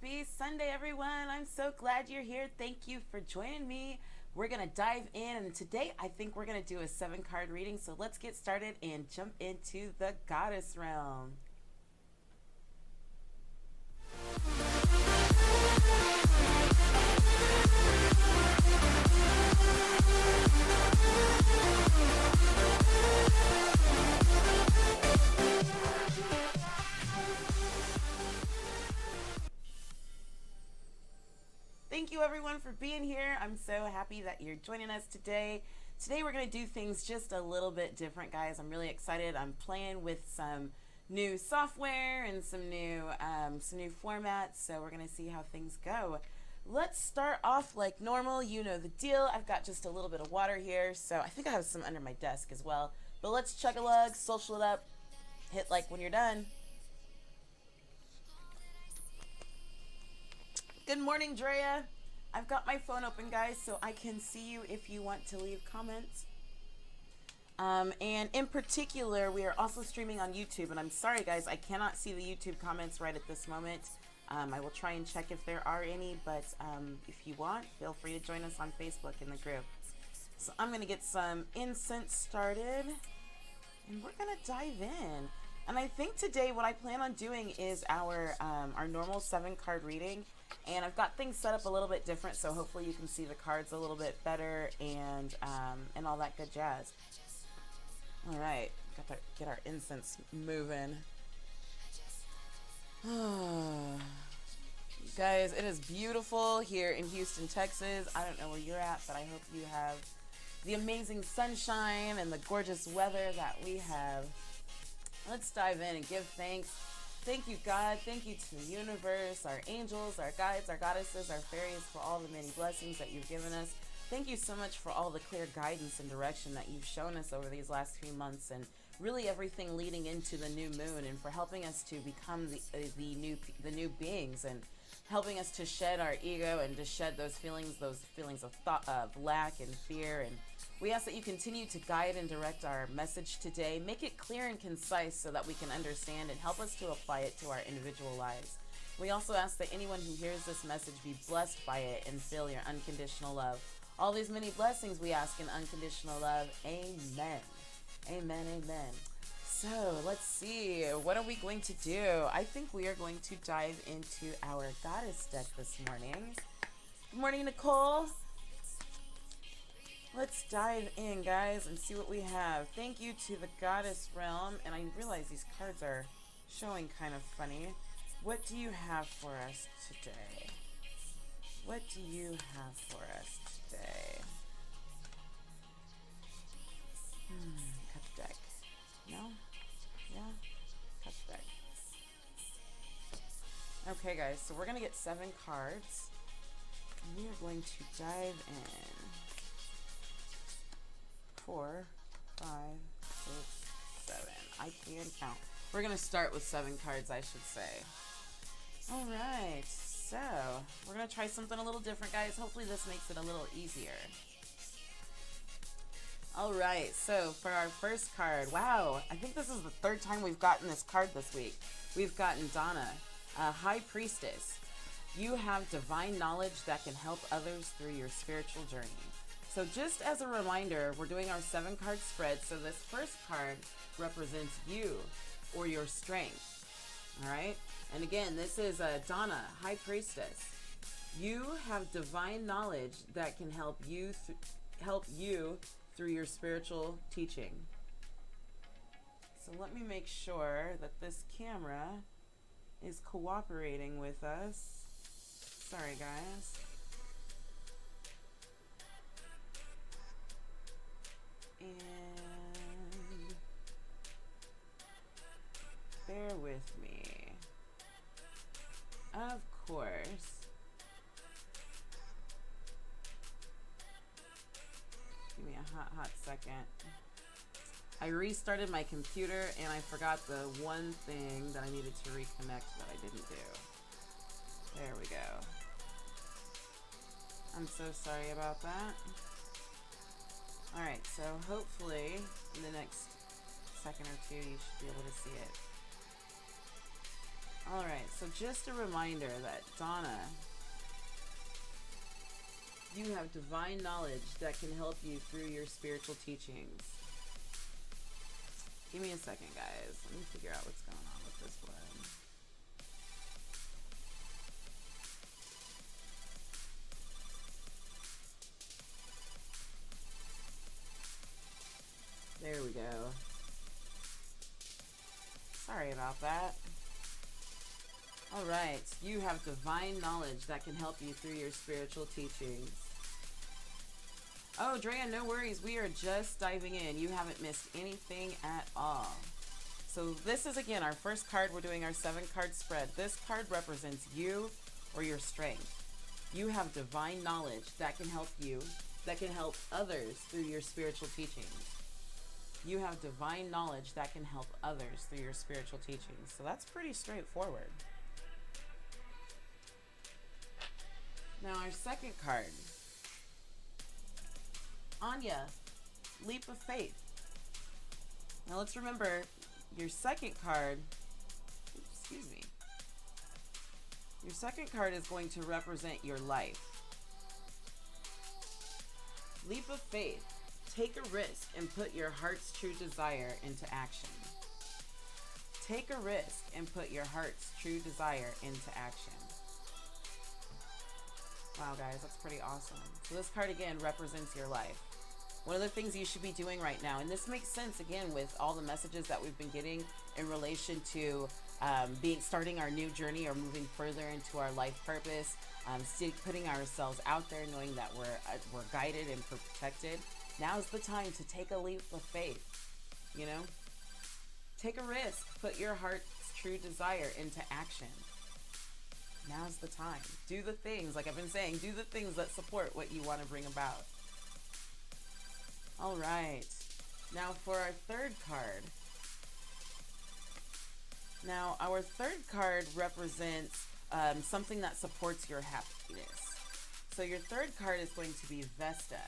Happy Sunday, everyone. I'm so glad you're here. Thank you for joining me. We're going to dive in, and today I think we're going to do a 7-card reading. So let's get started and jump into the goddess realm. Thank you everyone for being here. I'm so happy that you're joining us today. Today we're going to do things just a little bit different, guys. I'm really excited. I'm playing with some new software and some new formats, so we're going to see how things go. Let's start off like normal. You know the deal. I've got just a little bit of water here, so I think I have some under my desk as well. But let's chug a lug, social it up, hit like when you're done. Good morning, Drea. I've got my phone open, guys, so I can see you if you want to leave comments. And in particular, we are also streaming on YouTube. And I'm sorry, guys, I cannot see the YouTube comments right at this moment. I will try and check if there are any, but if you want, feel free to join us on Facebook in the group. So I'm going to get some incense started, and we're going to dive in. And I think today what I plan on doing is our normal 7-card reading. And I've got things set up a little bit different, so hopefully you can see the cards a little bit better and all that good jazz. All right, got to get our incense moving. Guys, it is beautiful here in Houston, Texas. I don't know where you're at, but I hope you have the amazing sunshine and the gorgeous weather that we have. Let's dive in and give thanks. Thank you, God. Thank you to the universe, our angels, our guides, our goddesses, our fairies, for all the many blessings that you've given us. Thank you so much for all the clear guidance and direction that you've shown us over these last few months, and really everything leading into the new moon, and for helping us to become the new beings, and helping us to shed our ego and to shed those feelings of thought, of lack and fear. And we ask that you continue to guide and direct our message today. Make it clear and concise so that we can understand, and help us to apply it to our individual lives. We also ask that anyone who hears this message be blessed by it and feel your unconditional love. All these many blessings we ask in unconditional love. Amen. Amen, amen. So let's see, what are we going to do? I think we are going to dive into our goddess deck this morning. Good morning, Nicole. Let's dive in, guys, and see what we have. Thank you to the goddess realm. And I realize these cards are showing kind of funny. What do you have for us today? What do you have for us today? Cut the deck. No? Yeah? Cut the deck. Okay, guys, so we're going to get 7 cards. And we are going to dive in. 4, 5, 6, 7. I can count. We're going to start with 7 cards, I should say. All right, so we're going to try something a little different, guys. Hopefully this makes it a little easier. All right, so for our first card, wow, I think this is the 3rd time we've gotten this card this week. We've gotten Donna, High Priestess. You have divine knowledge that can help others through your spiritual journey. So just as a reminder, we're doing our 7-card spread. So this first card represents you or your strength. All right. And again, this is Donna, High Priestess. You have divine knowledge that can help you through your spiritual teaching. So let me make sure that this camera is cooperating with us. Sorry, guys. And bear with me. Of course. Give me a hot second. I restarted my computer and I forgot the one thing that I needed to reconnect that I didn't do. There we go. I'm so sorry about that. Alright, so hopefully in the next second or two you should be able to see it. Alright, so So just a reminder that Donna, you have divine knowledge that can help you through your spiritual teachings. Give me a second, guys. Let me figure out what's going on with this one. There we go. Sorry about that. All right, you have divine knowledge that can help you through your spiritual teachings. Oh, Drea, no worries. We are just diving in. You haven't missed anything at all. So this is, again, our first card. We're doing our 7-card spread. This card represents you or your strength. You have divine knowledge that can help you, that can help others through your spiritual teachings. You have divine knowledge that can help others through your spiritual teachings. So that's pretty straightforward. Now our second card. Anya, leap of faith. Now let's remember your second card, excuse me. Your second card is going to represent your life. Leap of faith. Take a risk and put your heart's true desire into action. Take a risk and put your heart's true desire into action. Wow, guys, that's pretty awesome. So this card, again, represents your life. One of the things you should be doing right now, and this makes sense, again, with all the messages that we've been getting in relation to starting our new journey or moving further into our life purpose, putting ourselves out there, knowing that we're guided and protected. Now's the time to take a leap of faith, you know? Take a risk. Put your heart's true desire into action. Now's the time. Do the things, like I've been saying, do the things that support what you want to bring about. All right. Now for our third card. Now our third card represents something that supports your happiness. So your third card is going to be Vesta.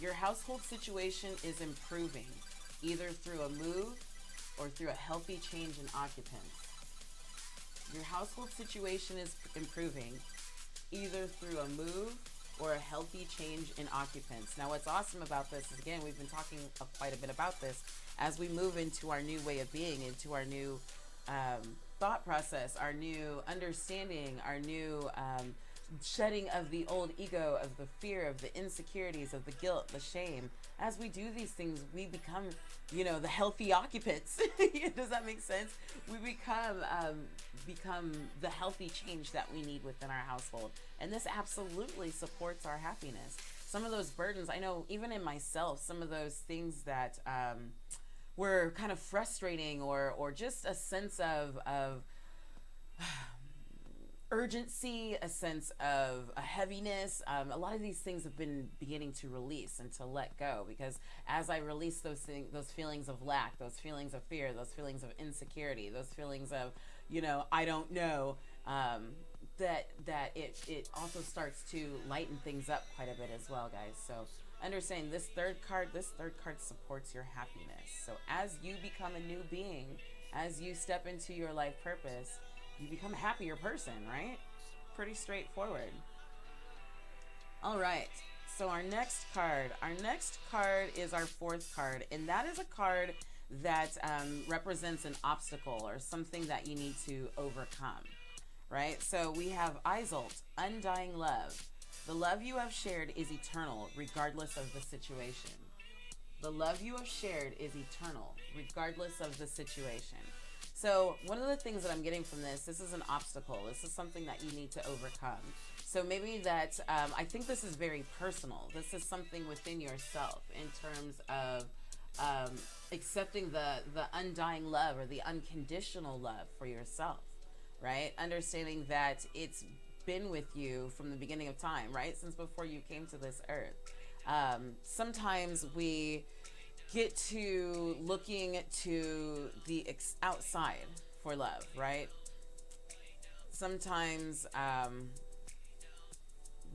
Your household situation is improving, either through a move or through a healthy change in occupants. Your household situation is improving, either through a move or a healthy change in occupants. Now, what's awesome about this is, again, we've been talking quite a bit about this, as we move into our new way of being, into our new thought process, our new understanding, our new shedding of the old ego, of the fear, of the insecurities, of the guilt, the shame. As we do these things, we become, the healthy occupants. Does that make sense? We become the healthy change that we need within our household. And this absolutely supports our happiness. Some of those burdens, I know even in myself, some of those things that were kind of frustrating or just a sense of urgency, a sense of a heaviness. A lot of these things have been beginning to release and to let go, because as I release those feelings of lack, those feelings of fear, those feelings of insecurity, those feelings of, I don't know, that it also starts to lighten things up quite a bit as well, guys. So understand this third card supports your happiness. So as you become a new being, as you step into your life purpose, you become a happier person, right? Pretty straightforward. All right. So our next card is our fourth card, and that is a card that represents an obstacle or something that you need to overcome, right? So we have Isolt, undying love. The love you have shared is eternal, regardless of the situation. The love you have shared is eternal, regardless of the situation. So one of the things that I'm getting from this is an obstacle. This is something that you need to overcome. So maybe that, I think this is very personal. This is something within yourself in terms of accepting the undying love or the unconditional love for yourself, right? Understanding that it's been with you from the beginning of time, right? Since before you came to this earth. Sometimes we get to looking to the outside for love, right? Sometimes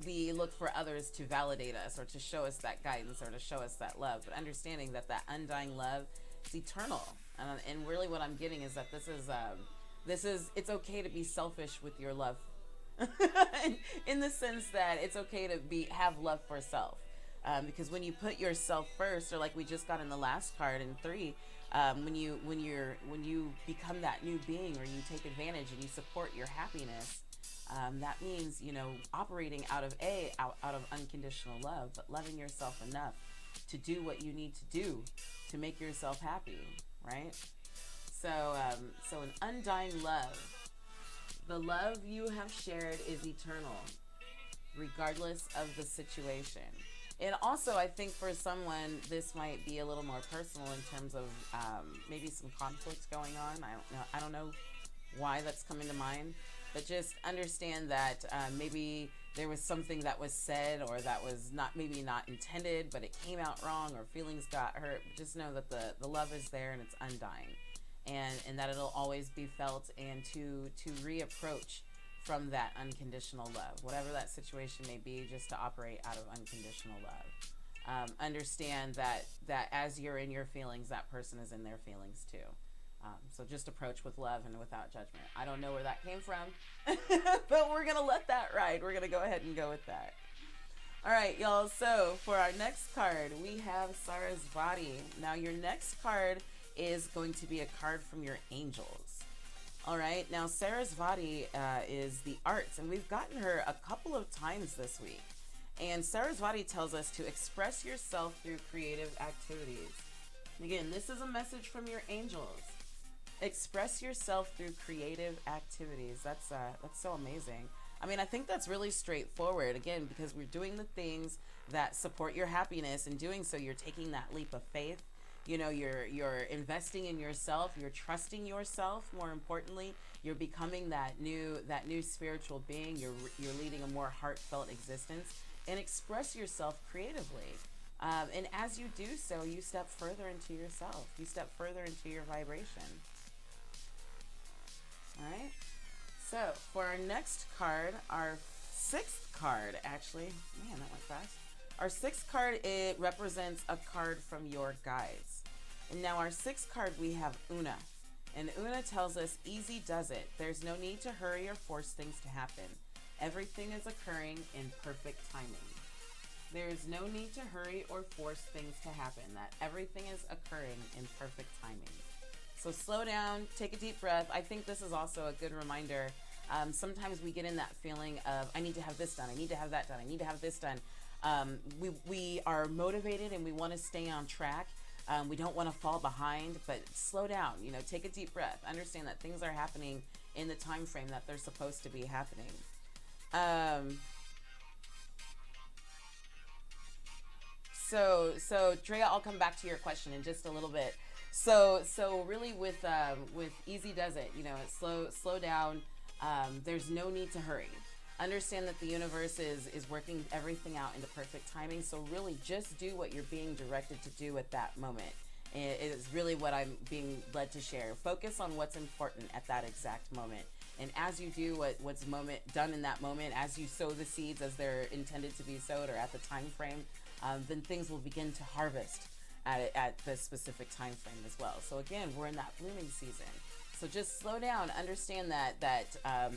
we look for others to validate us or to show us that guidance or to show us that love, but understanding that undying love is eternal. And really what I'm getting is that this is It's okay to be selfish with your love. In the sense that it's okay to have love for self, because when you put yourself first, or like we just got in the last card in 3, when you become that new being, or you take advantage and you support your happiness, that means, operating out of unconditional love, but loving yourself enough to do what you need to do to make yourself happy, right? So an undying love. The love you have shared is eternal, regardless of the situation. And also, I think for someone, this might be a little more personal in terms of maybe some conflicts going on. I don't know why that's coming to mind, but just understand that maybe there was something that was said, or that was maybe not intended, but it came out wrong, or feelings got hurt. Just know that the love is there and it's undying. And that it'll always be felt, and to reapproach from that unconditional love, whatever that situation may be, just to operate out of unconditional love. Understand that as you're in your feelings, that person is in their feelings too. So just approach with love and without judgment. I don't know where that came from, but we're going to let that ride. We're going to go ahead and go with that. All right, y'all. So for our next card, we have Sarasvati. Now, your next card is going to be a card from your angels. All right, now Sarasvati is the arts, and we've gotten her a couple of times this week. And Sarasvati tells us to express yourself through creative activities. Again, this is a message from your angels. Express yourself through creative activities. That's so amazing. I mean, I think that's really straightforward, again, because we're doing the things that support your happiness. In doing so, you're taking that leap of faith. You're investing in yourself. You're trusting yourself. More importantly, you're becoming that new spiritual being. You're leading a more heartfelt existence, and express yourself creatively. And as you do so, you step further into yourself. You step further into your vibration. All right. So for our next card, our 6th card, actually, man, that went fast. Our 6th card, it represents a card from your guides. And now our 6th card, we have Una. And Una tells us, easy does it. There's no need to hurry or force things to happen. Everything is occurring in perfect timing. There is no need to hurry or force things to happen. That everything is occurring in perfect timing. So slow down, take a deep breath. I think this is also a good reminder. Sometimes we get in that feeling of, I need to have this done. I need to have that done. I need to have this done. We are motivated and we want to stay on track. We don't want to fall behind, but slow down, take a deep breath. Understand that things are happening in the time frame that they're supposed to be happening. So Drea, I'll come back to your question in just a little bit. So really with easy does it, slow down. There's no need to hurry. Understand that the universe is working everything out into perfect timing. So really just do what you're being directed to do at that moment. It is really what I'm being led to share. Focus on what's important at that exact moment. And as you do what's done in that moment, as you sow the seeds as they're intended to be sowed, or at the time frame, then things will begin to harvest at the specific time frame as well. So again, we're in that blooming season. So just slow down. Understand that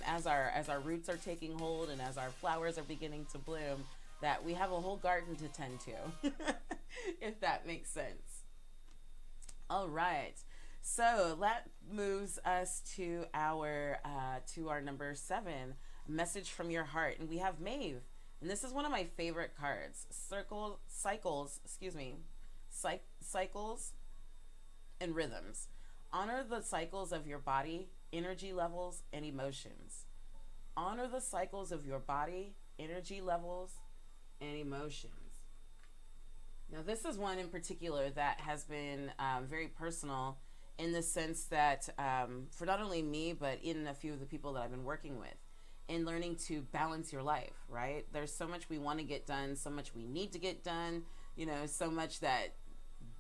as our roots are taking hold and as our flowers are beginning to bloom, that we have a whole garden to tend to, if that makes sense. All right. So that moves us to our number 7, message from your heart, and we have Maeve, and this is one of my favorite cards. Cycles and rhythms. Honor the cycles of your body, energy levels, and emotions. Honor the cycles of your body, energy levels, and emotions. Now, this is one in particular that has been very personal, in the sense that for not only me, but in a few of the people that I've been working with, in learning to balance your life, right? There's so much we want to get done, so much we need to get done, so much that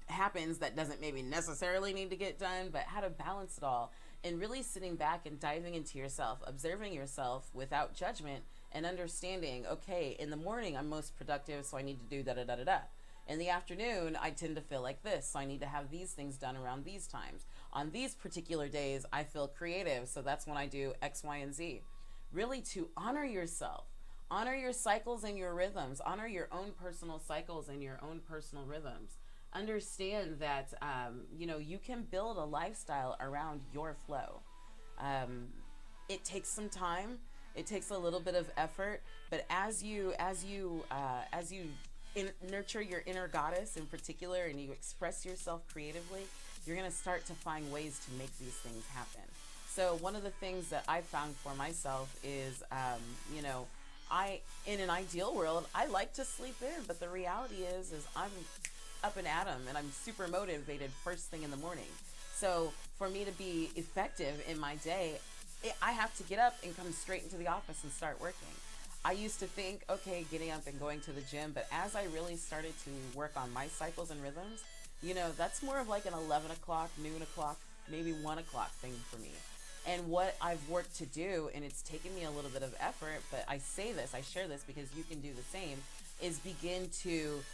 happens that doesn't maybe necessarily need to get done, but how to balance it all, and really sitting back and diving into yourself, observing yourself without judgment, and understanding, okay, in the morning I'm most productive, so I need to do da-da-da-da-da. In the afternoon, I tend to feel like this, so I need to have these things done around these times. On these particular days, I feel creative, so that's when I do X, Y, and Z. Really, to honor yourself, honor your cycles and your rhythms, honor your own personal cycles and your own personal rhythms. Understand that you can build a lifestyle around your flow. Um, it takes some time. It takes a little bit of effort, but as you nurture your inner goddess in particular, and you express yourself creatively, you're going to start to find ways to make these things happen. So one of the things that I found for myself is, in an ideal world, I like to sleep in, but the reality is I'm up and at 'em, and I'm super motivated first thing in the morning. So for me to be effective in my day, I have to get up and come straight into the office and start working. I used to think, okay, getting up and going to the gym, but as I really started to work on my cycles and rhythms, that's more of like an 11 o'clock, noon o'clock, maybe 1 o'clock thing for me. And what I've worked to do, and it's taken me a little bit of effort, but I share this because you can do the same, is begin to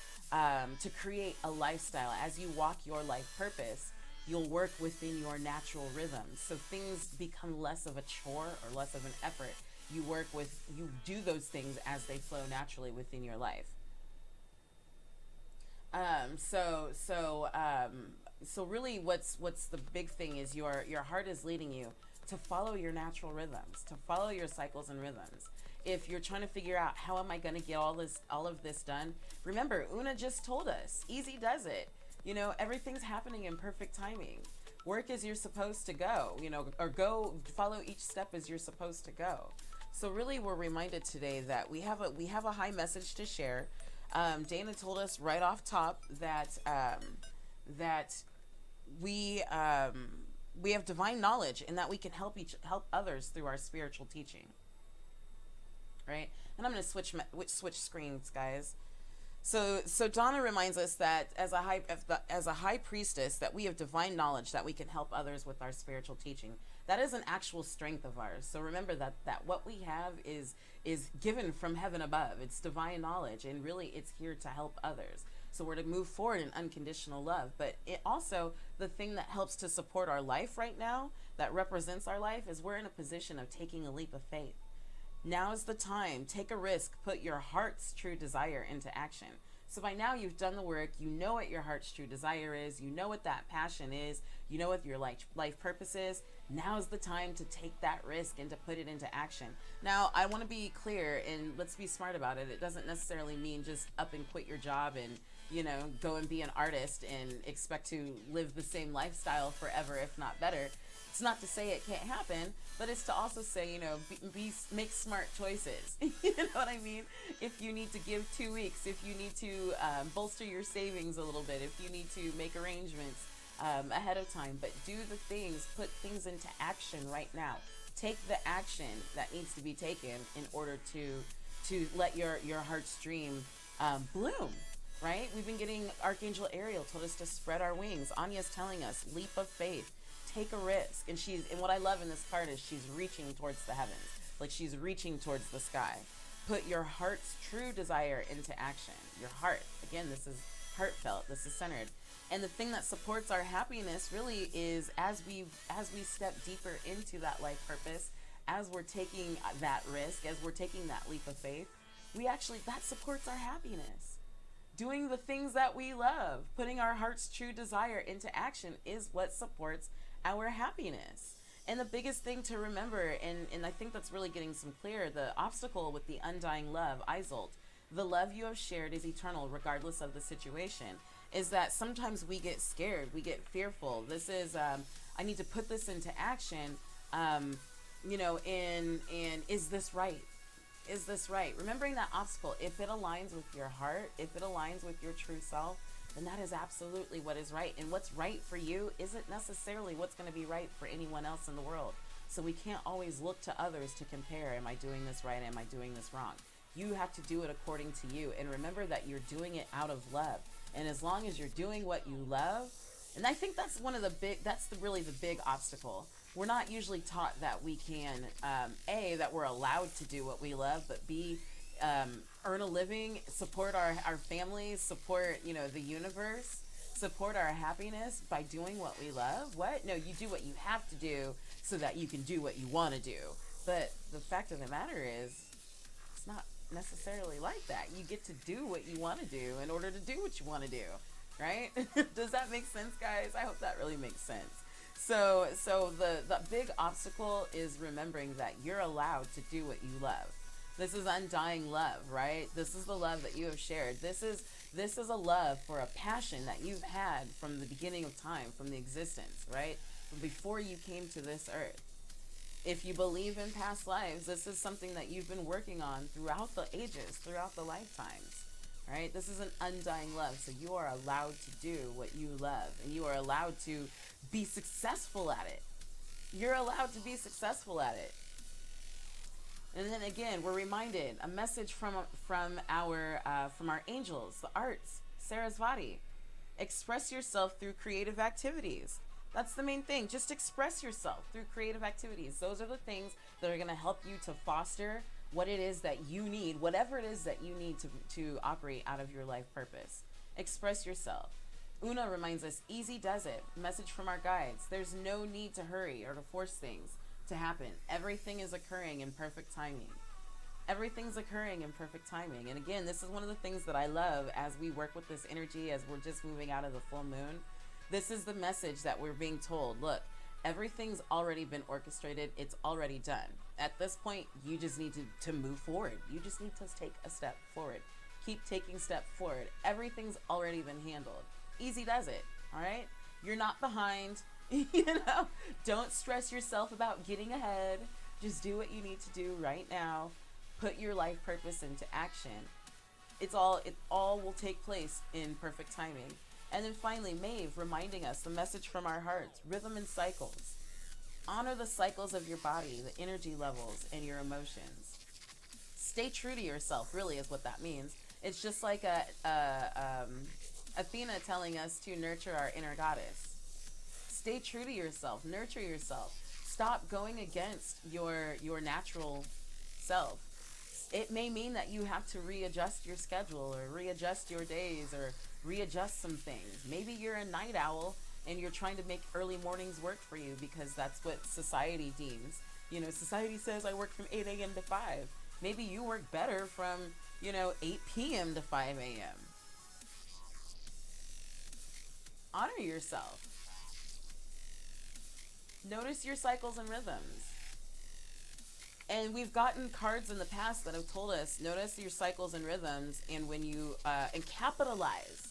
create a lifestyle. As you walk your life purpose, you'll work within your natural rhythms. So things become less of a chore or less of an effort. You do those things as they flow naturally within your life. So really what's the big thing is your heart is leading you to follow your natural rhythms, to follow your cycles and rhythms. If you're trying to figure out how am I going to get all of this done, remember Una just told us, easy does it. Everything's happening in perfect timing. Work as you're supposed to go, or go follow each step as you're supposed to go. So really we're reminded today that we have a high message to share. Dana told us right off top that we have divine knowledge and that we can help others through our spiritual teaching. Right? And I'm going to switch screens, guys. So Donna reminds us that as a high priestess, that we have divine knowledge that we can help others with our spiritual teaching. That is an actual strength of ours. So remember that what we have is given from heaven above. It's divine knowledge, and really it's here to help others. So we're to move forward in unconditional love. But it also, the thing that helps to support our life right now, that represents our life, is we're in a position of taking a leap of faith. Now is the time. Take a risk. Put your heart's true desire into action. So by now you've done the work. You know what your heart's true desire is. You know what that passion is. You know what your life purpose is. Now is the time to take that risk and to put it into action. Now, I want to be clear, and let's be smart about it. It doesn't necessarily mean just up and quit your job and, go and be an artist and expect to live the same lifestyle forever, if not better. It's not to say it can't happen, but it's to also say, make smart choices. You know what I mean? If you need to give 2 weeks, if you need to bolster your savings a little bit, if you need to make arrangements ahead of time, but do the things, put things into action right now. Take the action that needs to be taken in order to let your heart's dream bloom. Right? We've been getting Archangel Ariel told us to spread our wings. Anya's telling us, leap of faith. Take a risk. And what I love in this card is she's reaching towards the heavens. Like she's reaching towards the sky. Put your heart's true desire into action. Your heart. Again, this is heartfelt. This is centered. And the thing that supports our happiness really is as we step deeper into that life purpose, as we're taking that risk, as we're taking that leap of faith, that supports our happiness. Doing the things that we love, putting our heart's true desire into action is what supports our happiness. And the biggest thing to remember, and I think that's really getting some clear, the obstacle with the undying love, Isolt, the love you have shared is eternal regardless of the situation, is that sometimes we get scared, we get fearful. This is, I need to put this into action, and is this right? Is this right? Remembering that obstacle, if it aligns with your heart, if it aligns with your true self, then that is absolutely what is right. And what's right for you isn't necessarily what's going to be right for anyone else in the world. So we can't always look to others to compare. Am I doing this right? Am I doing this wrong? You have to do it according to you. And remember that you're doing it out of love. And as long as you're doing what you love, and I think that's really the big obstacle. We're not usually taught that we can, A, that we're allowed to do what we love, but B, earn a living, support our families, support, the universe, support our happiness by doing what we love? What? No, you do what you have to do so that you can do what you want to do. But the fact of the matter is, it's not necessarily like that. You get to do what you want to do in order to do what you want to do, right? Does that make sense, guys? I hope that really makes sense. So the big obstacle is remembering that you're allowed to do what you love. This is undying love, right? This is the love that you have shared. This is a love for a passion that you've had from the beginning of time, from the existence, right? From before you came to this earth. If you believe in past lives, this is something that you've been working on throughout the ages, throughout the lifetimes, right? This is an undying love. So you are allowed to do what you love, and you are allowed to be successful at it. You're allowed to be successful at it. And then again, we're reminded a message from our angels, the arts, Sarasvati. Express yourself through creative activities. That's the main thing. Just express yourself through creative activities. Those are the things that are going to help you to foster what it is that you need, whatever it is that you need to operate out of your life purpose. Express yourself. Una reminds us, easy does it. Message from our guides. There's no need to hurry or to force things to happen. Everything is occurring in perfect timing. Everything's occurring in perfect timing. And again, this is one of the things that I love as we work with this energy, as we're just moving out of the full moon. This is the message that we're being told. Look, everything's already been orchestrated. It's already done. At this point, you just need to move forward. You just need to take a step forward. Keep taking steps forward. Everything's already been handled. Easy does it, all right? You're not behind, Don't stress yourself about getting ahead. Just do what you need to do right now. Put your life purpose into action. It all will take place in perfect timing. And then finally, Maeve reminding us the message from our hearts, rhythm and cycles. Honor the cycles of your body, the energy levels, and your emotions. Stay true to yourself, really, is what that means. It's just like Athena telling us to nurture our inner goddess. Stay true to yourself, nurture yourself. Stop going against your natural self. It may mean that you have to readjust your schedule or readjust your days or readjust some things. Maybe you're a night owl and you're trying to make early mornings work for you because that's what society deems. Society says I work from 8 a.m. to 5. Maybe you work better from, 8 p.m. to 5 a.m. Honor yourself. Notice your cycles and rhythms. And we've gotten cards in the past that have told us, notice your cycles and rhythms, and when you, and capitalize.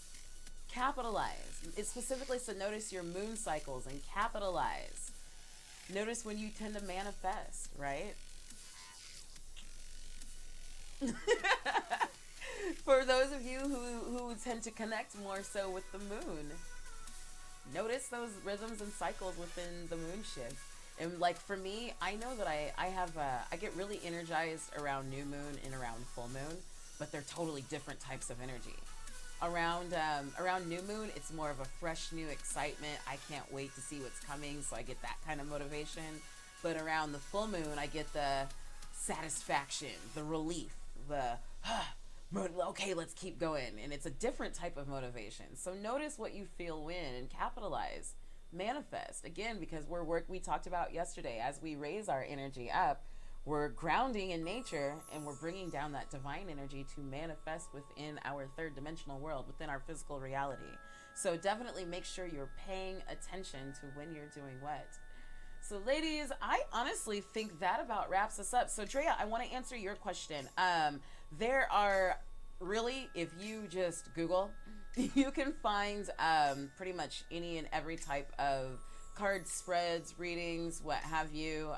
It specifically said notice your moon cycles and capitalize. Notice when you tend to manifest, right? For those of you who tend to connect more so with the moon, notice those rhythms and cycles within the moon shift. And like for me, I know that I get really energized around new moon and around full moon, but they're totally different types of energy. Around new moon, it's more of a fresh new excitement. I can't wait to see what's coming, so I get that kind of motivation. But around the full moon, I get the satisfaction, the relief, the okay, let's keep going. And it's a different type of motivation. So notice what you feel when and capitalize. Manifest again, because we talked about yesterday, as we raise our energy up, we're grounding in nature and we're bringing down that divine energy to manifest within our third dimensional world, within our physical reality. So definitely make sure you're paying attention to when you're doing what. So ladies, I honestly think that about wraps us up. So Drea, I want to answer your question. There are really, if you just Google, you can find pretty much any and every type of card spreads, readings, what have you.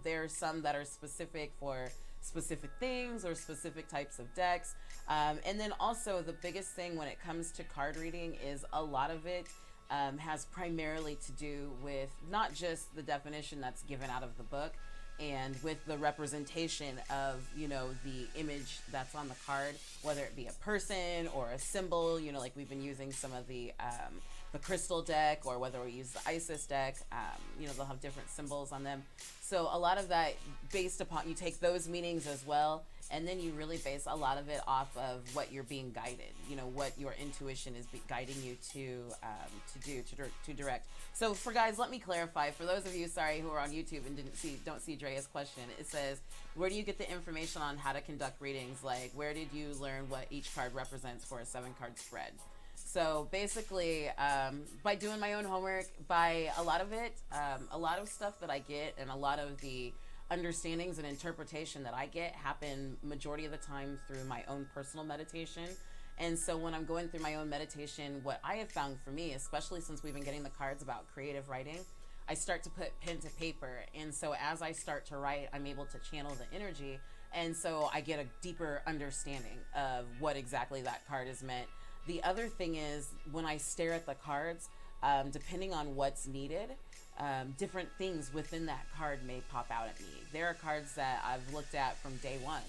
There are some that are specific for specific things or specific types of decks. And then also the biggest thing when it comes to card reading is a lot of it has primarily to do with not just the definition that's given out of the book and with the representation of, the image that's on the card, whether it be a person or a symbol, like we've been using some of the the crystal deck, or whether we use the Isis deck. They'll have different symbols on them. So a lot of that based upon, you take those meanings as well, and then you really base a lot of it off of what you're being guided, what your intuition is guiding you to direct. So for guys, let me clarify. For those of you, sorry, who are on YouTube and don't see Drea's question, it says, where do you get the information on how to conduct readings? Like, where did you learn what each card represents for a 7-card spread? So basically, by doing my own homework, by a lot of it, a lot of stuff that I get, and a lot of the understandings and interpretation that I get happen majority of the time through my own personal meditation. And so when I'm going through my own meditation, what I have found for me, especially since we've been getting the cards about creative writing, I start to put pen to paper. And so as I start to write, I'm able to channel the energy. And so I get a deeper understanding of what exactly that card is meant. The other thing is, when I stare at the cards, depending on what's needed, different things within that card may pop out at me. There are cards that I've looked at from day one,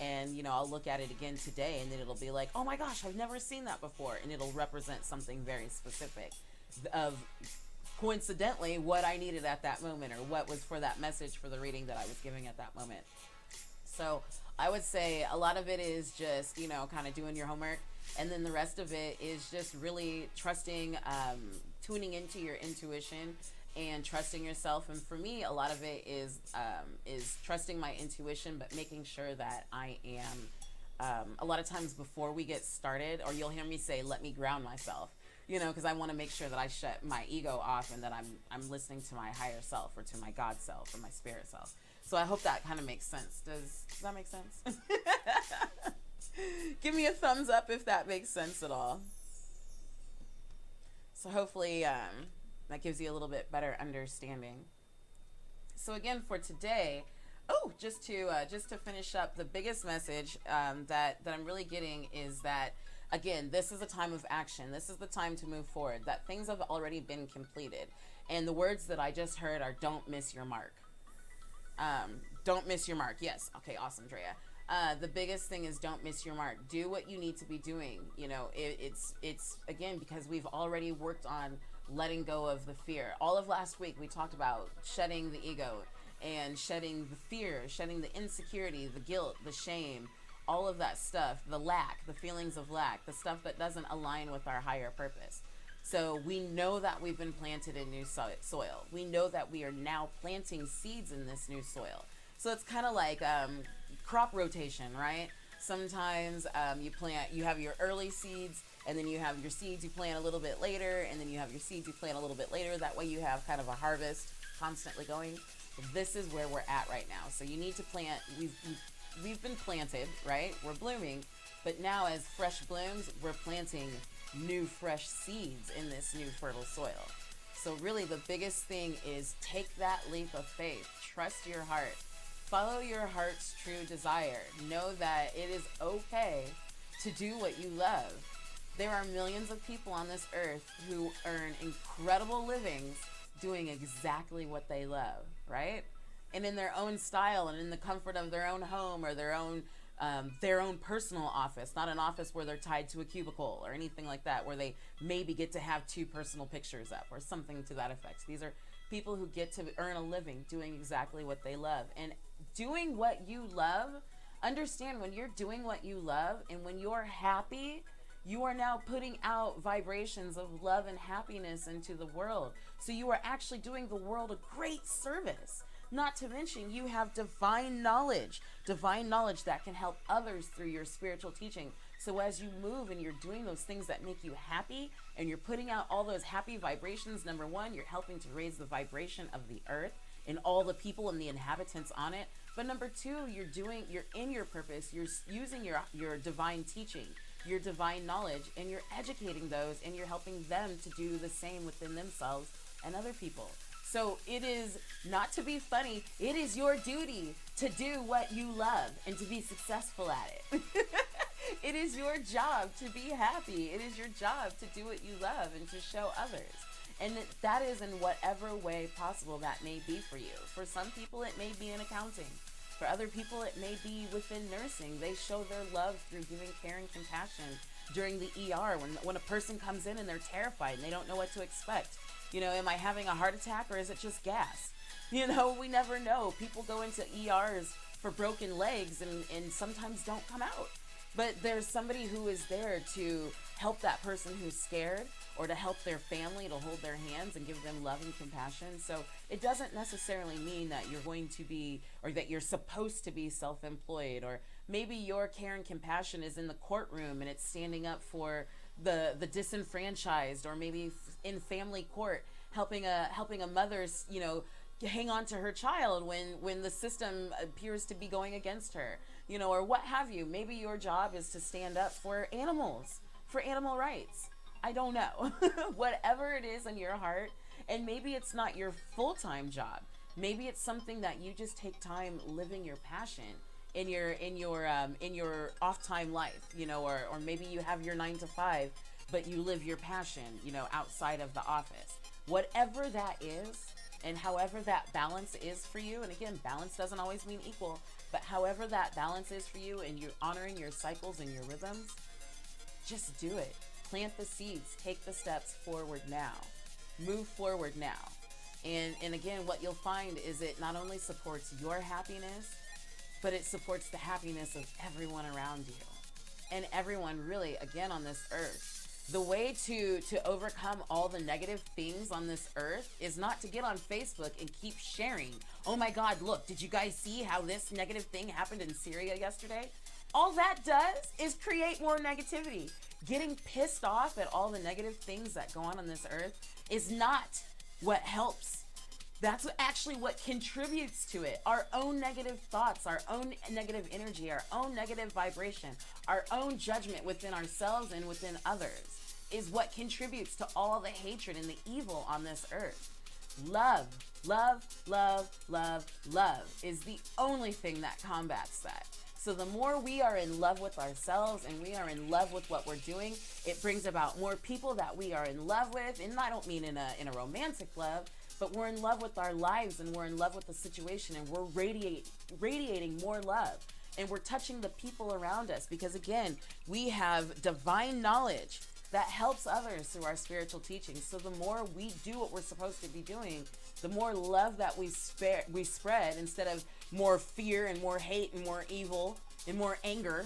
and I'll look at it again today, and then it'll be like, oh my gosh, I've never seen that before, and it'll represent something very specific of coincidentally what I needed at that moment, or what was for that message for the reading that I was giving at that moment. So I would say a lot of it is just kind of doing your homework. And then the rest of it is just really trusting, tuning into your intuition and trusting yourself. And for me, a lot of it is trusting my intuition, but making sure that I am, a lot of times before we get started, or you'll hear me say, let me ground myself, because I want to make sure that I shut my ego off, and that I'm listening to my higher self, or to my God self, or my spirit self. So I hope that kind of makes sense. Does that make sense? Give me a thumbs up if that makes sense at all. So hopefully that gives you a little bit better understanding. So again, for today, just to finish up, the biggest message that I'm really getting is that, again, this is a time of action. This is the time to move forward, that things have already been completed. And the words that I just heard are, don't miss your mark. Don't miss your mark. Yes. Okay, awesome, Drea. The biggest thing is, don't miss your mark. Do what you need to be doing. It's again, because we've already worked on letting go of the fear. All of last week, we talked about shedding the ego and shedding the fear, shedding the insecurity, the guilt, the shame, all of that stuff, the lack, the feelings of lack, the stuff that doesn't align with our higher purpose. So we know that we've been planted in new soil. We know that we are now planting seeds in this new soil. So it's kind of like crop rotation, right? Sometimes you have your early seeds, and then you have your seeds you plant a little bit later, and then you have your seeds you plant a little bit later. That way you have kind of a harvest constantly going. This is where we're at right now. So you need to plant. We've been planted, right? We're blooming, but now as fresh blooms, we're planting new fresh seeds in this new fertile soil. So really the biggest thing is take that leap of faith. Trust your heart. Follow your heart's true desire. Know that it is okay to do what you love. There are millions of people on this earth who earn incredible livings doing exactly what they love, right? And in their own style, and in the comfort of their own home, or their own personal office, not an office where they're tied to a cubicle or anything like that, where they maybe get to have 2 personal pictures up or something to that effect. These are people who get to earn a living doing exactly what they love. And doing what you love, understand, when you're doing what you love and when you're happy, you are now putting out vibrations of love and happiness into the world. So you are actually doing the world a great service. Not to mention, you have divine knowledge that can help others through your spiritual teaching. So as you move and you're doing those things that make you happy, and you're putting out all those happy vibrations, number one, you're helping to raise the vibration of the earth and all the people and the inhabitants on it. But number two, you're in your purpose, you're using your divine teaching, your divine knowledge, and you're educating those, and you're helping them to do the same within themselves and other people. So it is not to be funny. It is your duty to do what you love and to be successful at it. It is your job to be happy. It is your job to do what you love and to show others. And that is in whatever way possible that may be for you. For some people, it may be in accounting. For other people, it may be within nursing. They show their love through giving care and compassion during the ER when a person comes in and they're terrified and they don't know what to expect. You know, am I having a heart attack or is it just gas? You know, we never know. People go into ERs for broken legs and sometimes don't come out. But there's somebody who is there to help that person who's scared, or to help their family, to hold their hands and give them love and compassion. So it doesn't necessarily mean that you're going to be, or that you're supposed to be self-employed, or maybe your care and compassion is in the courtroom and it's standing up for the disenfranchised, or maybe in family court, helping a mother's, you know, hang on to her child when the system appears to be going against her, you know, or what have you. Maybe your job is to stand up for animals, for animal rights. I don't know. Whatever it is in your heart, and maybe it's not your full-time job. Maybe it's something that you just take time living your passion in your off-time life, you know, or maybe you have your 9 to 5, but you live your passion, you know, outside of the office. Whatever that is, and however that balance is for you, and again, balance doesn't always mean equal, but however that balance is for you, and you're honoring your cycles and your rhythms, just do it. Plant the seeds, take the steps forward now, move forward now. And again, what you'll find is it not only supports your happiness, but it supports the happiness of everyone around you, and everyone really, again, on this earth. The way to overcome all the negative things on this earth is not to get on Facebook and keep sharing. Oh my God, look, did you guys see how this negative thing happened in Syria yesterday? All that does is create more negativity. Getting pissed off at all the negative things that go on this earth is not what helps. That's actually what contributes to it. Our own negative thoughts, our own negative energy, our own negative vibration, our own judgment within ourselves and within others is what contributes to all the hatred and the evil on this earth. Love, love, love, love, love is the only thing that combats that. So the more we are in love with ourselves and we are in love with what we're doing, it brings about more people that we are in love with. And I don't mean in a romantic love, but we're in love with our lives and we're in love with the situation, and we're radiating more love, and we're touching the people around us, because again, we have divine knowledge that helps others through our spiritual teachings. So the more we do what we're supposed to be doing, the more love that we spread, instead of more fear and more hate and more evil and more anger.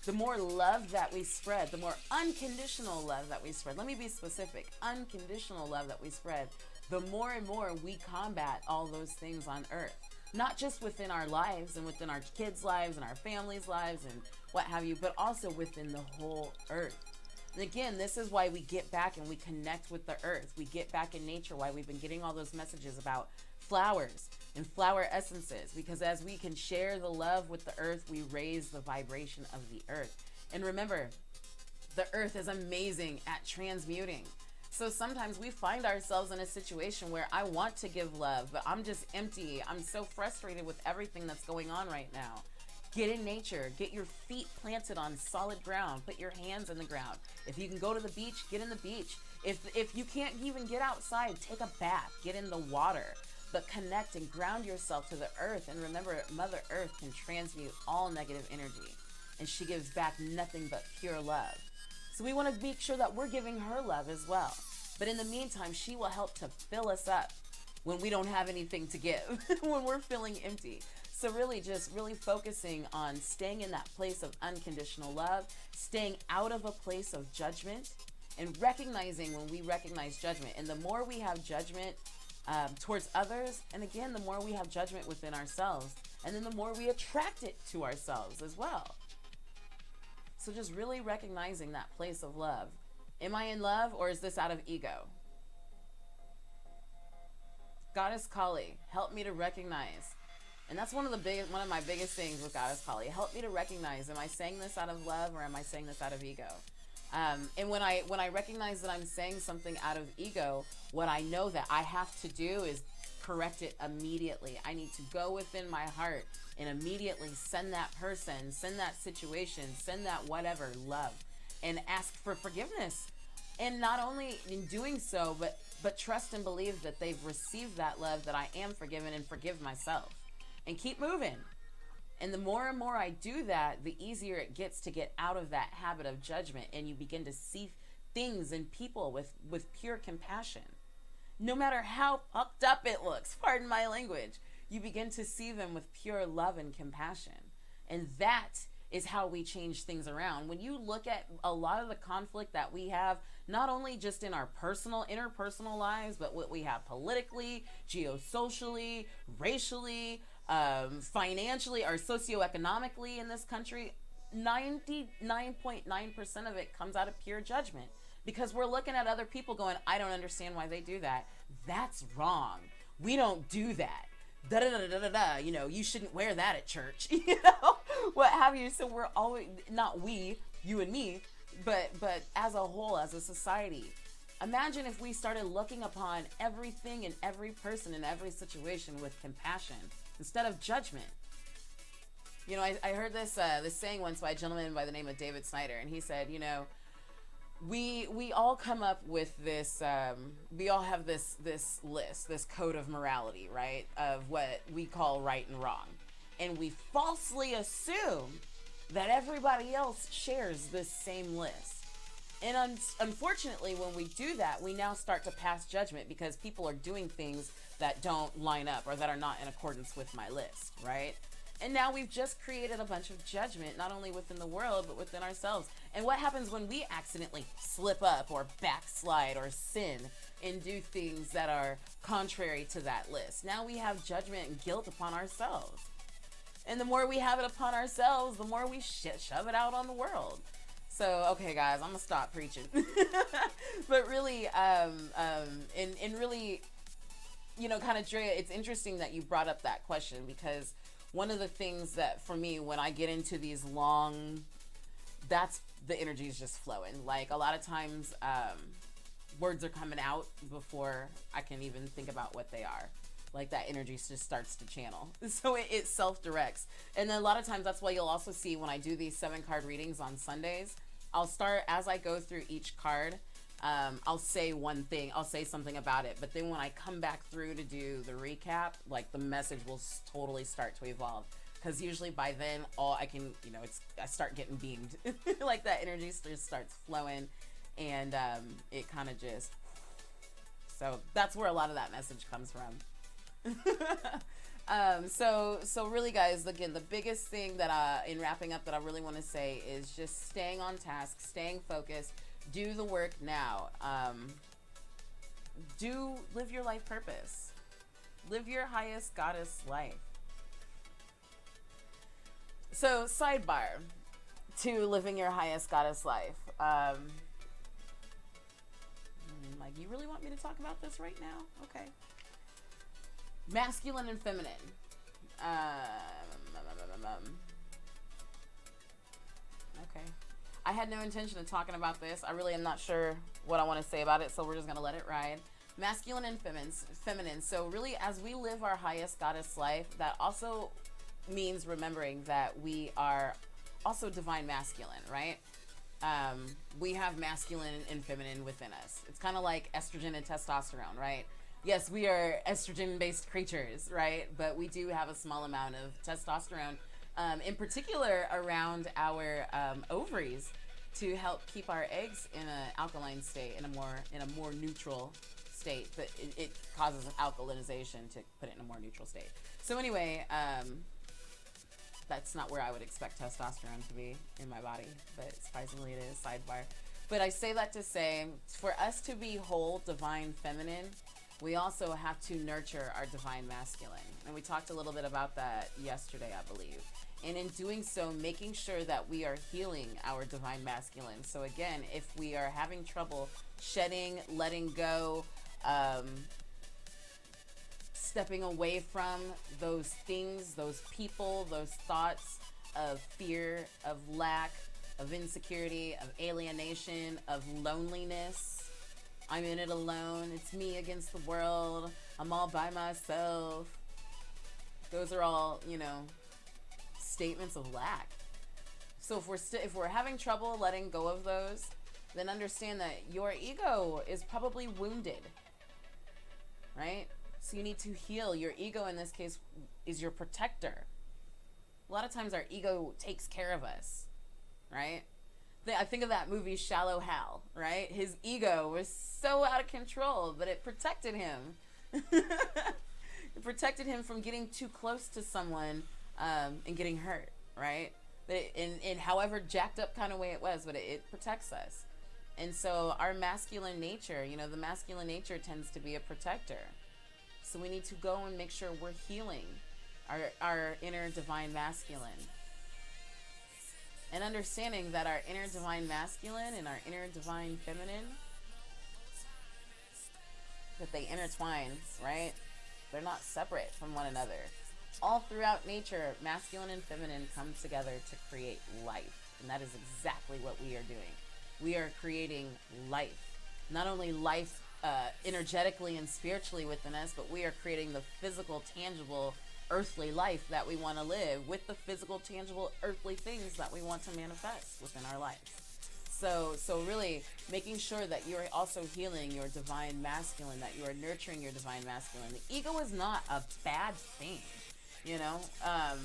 The more love that we spread, the more unconditional love that we spread. Let me be specific. Unconditional love that we spread, the more and more we combat all those things on earth. Not just within our lives and within our kids' lives and our families' lives and what have you, but also within the whole earth. And again, this is why we get back and we connect with the earth. We get back in nature, why we've been getting all those messages about flowers and flower essences, because as we can share the love with the earth, we raise the vibration of the earth. And remember, the earth is amazing at transmuting. So sometimes we find ourselves in a situation where I want to give love, but I'm just empty. I'm so frustrated with everything that's going on right now. Get in nature. Get your feet planted on solid ground. Put your hands in the ground. If you can go to the beach, get in the beach. If you can't even get outside, take a bath. Get in the water. But connect and ground yourself to the earth. And remember, Mother Earth can transmute all negative energy, and she gives back nothing but pure love. So we want to make sure that we're giving her love as well. But in the meantime, she will help to fill us up when we don't have anything to give, when we're feeling empty. So really focusing on staying in that place of unconditional love, staying out of a place of judgment, and recognizing when we recognize judgment. And the more we have judgment towards others, and again, the more we have judgment within ourselves, and then the more we attract it to ourselves as well. So just really recognizing that place of love. Am I in love, or is this out of ego? Goddess Kali, help me to recognize. And that's one of my biggest things with Goddess Kali. Help me to recognize, am I saying this out of love, or am I saying this out of ego? And when I recognize that I'm saying something out of ego, what I know that I have to do is correct it immediately. I need to go within my heart and immediately send that person, send that situation, send that whatever love, and ask for forgiveness. And not only in doing so, but trust and believe that they've received that love, that I am forgiven, and forgive myself. And keep moving. And the more and more I do that, the easier it gets to get out of that habit of judgment, and you begin to see things and people with pure compassion. No matter how fucked up it looks, pardon my language, you begin to see them with pure love and compassion. And that is how we change things around. When you look at a lot of the conflict that we have, not only just in our personal, interpersonal lives, but what we have politically, geosocially, racially, financially, or socioeconomically in this country, 99.9% of it comes out of pure judgment. Because we're looking at other people going, I don't understand why they do that. That's wrong. We don't do that. Da da da da da da. You know, you shouldn't wear that at church. You know, what have you. So we're always, not we, you and me, but as a whole, as a society. Imagine if we started looking upon everything and every person in every situation with compassion instead of judgment. You know, I heard this saying once by a gentleman by the name of David Snyder, and he said, you know, we all come up with this, we all have this list, this code of morality, right, of what we call right and wrong. And we falsely assume that everybody else shares this same list. And unfortunately, when we do that, we now start to pass judgment because people are doing things that don't line up or that are not in accordance with my list, right? And now we've just created a bunch of judgment, not only within the world, but within ourselves. And what happens when we accidentally slip up or backslide or sin and do things that are contrary to that list? Now we have judgment and guilt upon ourselves. And the more we have it upon ourselves, the more we shove it out on the world. So, okay, guys, I'm going to stop preaching. But really, and really, you know, kind of, Drea, it's interesting that you brought up that question, because one of the things that for me, when I get into these long, that's the energy is just flowing. Like a lot of times, words are coming out before I can even think about what they are. Like that energy just starts to channel. So it self-directs. And then a lot of times that's why you'll also see when I do these 7-card readings on Sundays, I'll start, as I go through each card, I'll say one thing, I'll say something about it. But then when I come back through to do the recap, like the message will totally start to evolve. Because usually by then, all I can, you know, I start getting beamed. Like that energy just starts flowing, and it kind of just, so that's where a lot of that message comes from. So really, guys, again, the biggest thing that in wrapping up that I really want to say is just staying on task, staying focused, do the work now. Live your life purpose, live your highest goddess life. So sidebar to living your highest goddess life. Like, you really want me to talk about this right now? Okay. Masculine and feminine. Okay. I had no intention of talking about this. I really am not sure what I want to say about it, so we're just going to let it ride. Masculine and feminine. So really, as we live our highest goddess life, that also means remembering that we are also divine masculine, right? We have masculine and feminine within us. It's kind of like estrogen and testosterone, right? Yes, we are estrogen-based creatures, right? But we do have a small amount of testosterone, in particular around our ovaries, to help keep our eggs in an alkaline state, in a more neutral state. But it causes alkalinization to put it in a more neutral state. So anyway, that's not where I would expect testosterone to be in my body, but surprisingly it is. Sidebar. But I say that to say, for us to be whole, divine, feminine, we also have to nurture our divine masculine. And we talked a little bit about that yesterday, I believe. And in doing so, making sure that we are healing our divine masculine. So again, if we are having trouble shedding, letting go, stepping away from those things, those people, those thoughts of fear, of lack, of insecurity, of alienation, of loneliness. I'm in it alone. It's me against the world. I'm all by myself. Those are all, you know, statements of lack. So if we're having trouble letting go of those, then understand that your ego is probably wounded, right? So you need to heal. Your ego in this case is your protector. A lot of times our ego takes care of us, right? I think of that movie Shallow Hal, right? His ego was so out of control, but it protected him. It protected him from getting too close to someone and getting hurt, right? But in however jacked up kind of way it was, but it protects us. And so our masculine nature, you know, the masculine nature tends to be a protector. So we need to go and make sure we're healing our inner divine masculine. And understanding that our inner divine masculine and our inner divine feminine, that they intertwine, right? They're not separate from one another. All throughout nature, masculine and feminine come together to create life. And that is exactly what we are doing. We are creating life. Not only life energetically and spiritually within us, but we are creating the physical, tangible, earthly life that we want to live with the physical, tangible, earthly things that we want to manifest within our lives. So really making sure that you're also healing your divine masculine, that you are nurturing your divine masculine. The ego is not a bad thing, you know. I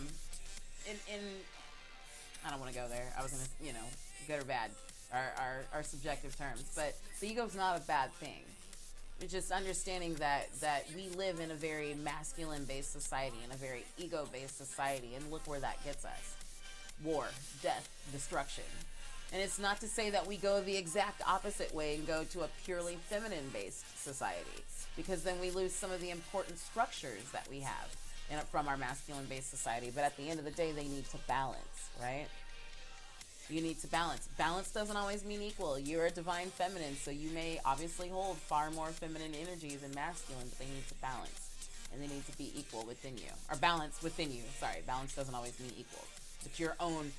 don't want to go there. I was gonna, you know, good or bad are subjective terms, but the ego is not a bad thing. It's just understanding that we live in a very masculine-based society, in a very ego-based society, and look where that gets us. War, death, destruction. And it's not to say that we go the exact opposite way and go to a purely feminine-based society, because then we lose some of the important structures that we have from our masculine-based society. But at the end of the day, they need to balance, right? You need to balance. Balance doesn't always mean equal. You're a divine feminine, so you may obviously hold far more feminine energies than masculine, but they need to balance. And they need to be equal within you. Or balance within you. Sorry, balance doesn't always mean equal. It's your own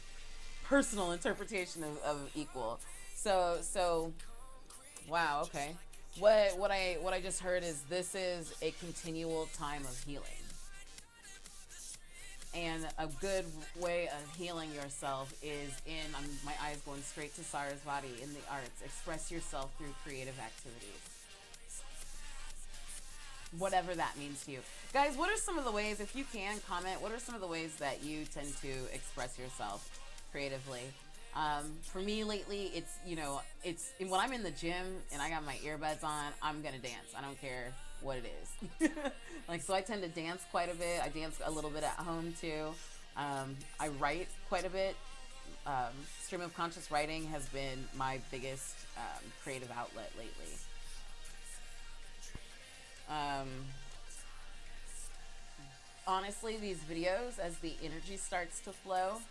personal interpretation of equal. So wow, okay. What I just heard is this is a continual time of healing. And a good way of healing yourself is my eyes going straight to Sarasvati, in the arts. Express yourself through creative activities. Whatever that means to you. Guys, what are some of the ways, if you can comment, what are some of the ways that you tend to express yourself creatively? For me lately, it's when I'm in the gym and I got my earbuds on, I'm going to dance. I don't care what it is. So I tend to dance quite a bit. I dance a little bit at home too. I write quite a bit. Stream of conscious writing has been my biggest creative outlet lately. Honestly, these videos, as the energy starts to flow,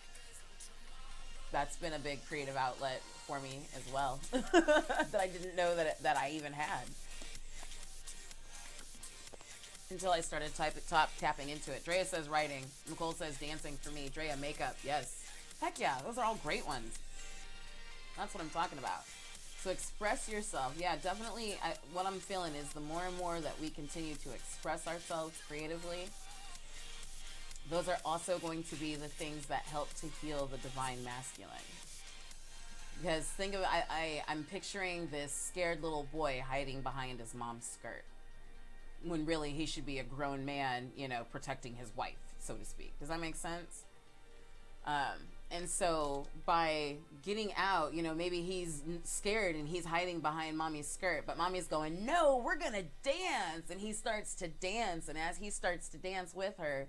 that's been a big creative outlet for me as well. That I didn't know that I even had. Until I started tapping into it. Drea says writing. Nicole says dancing for me. Drea, makeup. Yes. Heck yeah. Those are all great ones. That's what I'm talking about. So express yourself. Yeah, definitely. What I'm feeling is the more and more that we continue to express ourselves creatively, those are also going to be the things that help to heal the divine masculine. Because think of it, I'm picturing this scared little boy hiding behind his mom's skirt, when really he should be a grown man, protecting his wife, so to speak. Does that make sense? And so by getting out, maybe he's scared and he's hiding behind mommy's skirt, but mommy's going, no, we're gonna dance. And he starts to dance, and as he starts to dance with her,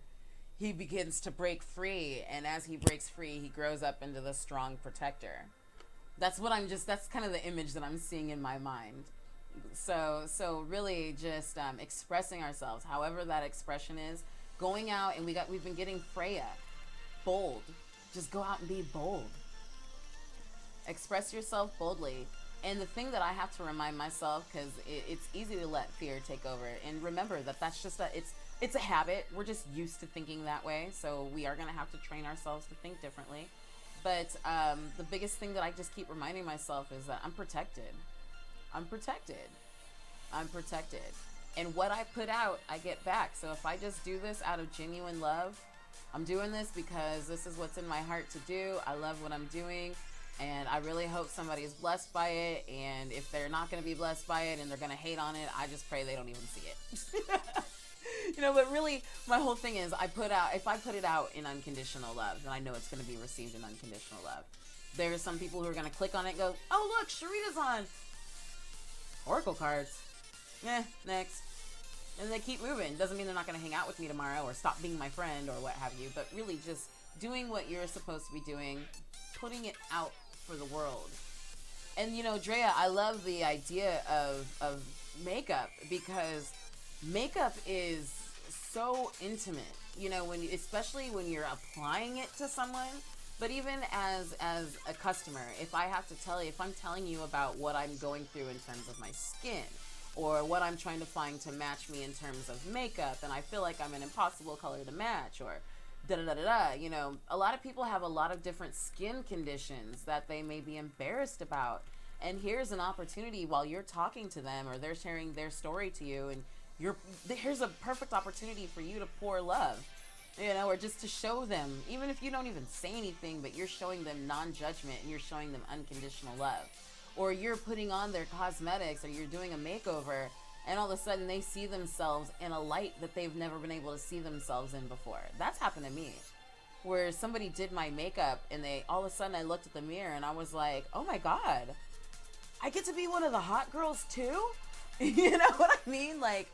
he begins to break free. And as he breaks free, he grows up into the strong protector. That's kind of the image that I'm seeing in my mind. So really just expressing ourselves, however that expression is, going out, and we've been getting Freya, bold. Just go out and be bold. Express yourself boldly. And the thing that I have to remind myself, because it's easy to let fear take over, and remember that's just it's a habit. We're just used to thinking that way, so we are going to have to train ourselves to think differently. But the biggest thing that I just keep reminding myself is that I'm protected. I'm protected. I'm protected. And what I put out, I get back. So if I just do this out of genuine love, I'm doing this because this is what's in my heart to do. I love what I'm doing, and I really hope somebody is blessed by it. And if they're not going to be blessed by it and they're going to hate on it, I just pray they don't even see it. But really, my whole thing is if I put it out in unconditional love, then I know it's going to be received in unconditional love. There are some people who are going to click on it and go, oh, look, Sharita's on Oracle cards. Next. And they keep moving. Doesn't mean they're not going to hang out with me tomorrow or stop being my friend or what have you, but really just doing what you're supposed to be doing, putting it out for the world. And, Drea, I love the idea of makeup, because makeup is so intimate, especially when you're applying it to someone. But even as a customer, if I'm telling you about what I'm going through in terms of my skin, or what I'm trying to find to match me in terms of makeup, and I feel like I'm an impossible color to match, or da-da-da-da-da, a lot of people have a lot of different skin conditions that they may be embarrassed about. And here's an opportunity while you're talking to them, or they're sharing their story to you, and here's a perfect opportunity for you to pour love, or just to show them, even if you don't even say anything, but you're showing them non-judgment and you're showing them unconditional love. Or you're putting on their cosmetics, or you're doing a makeover, and all of a sudden they see themselves in a light that they've never been able to see themselves in before. That's happened to me, where somebody did my makeup and all of a sudden I looked at the mirror and I was like, oh my God, I get to be one of the hot girls too? You know what I mean? Like,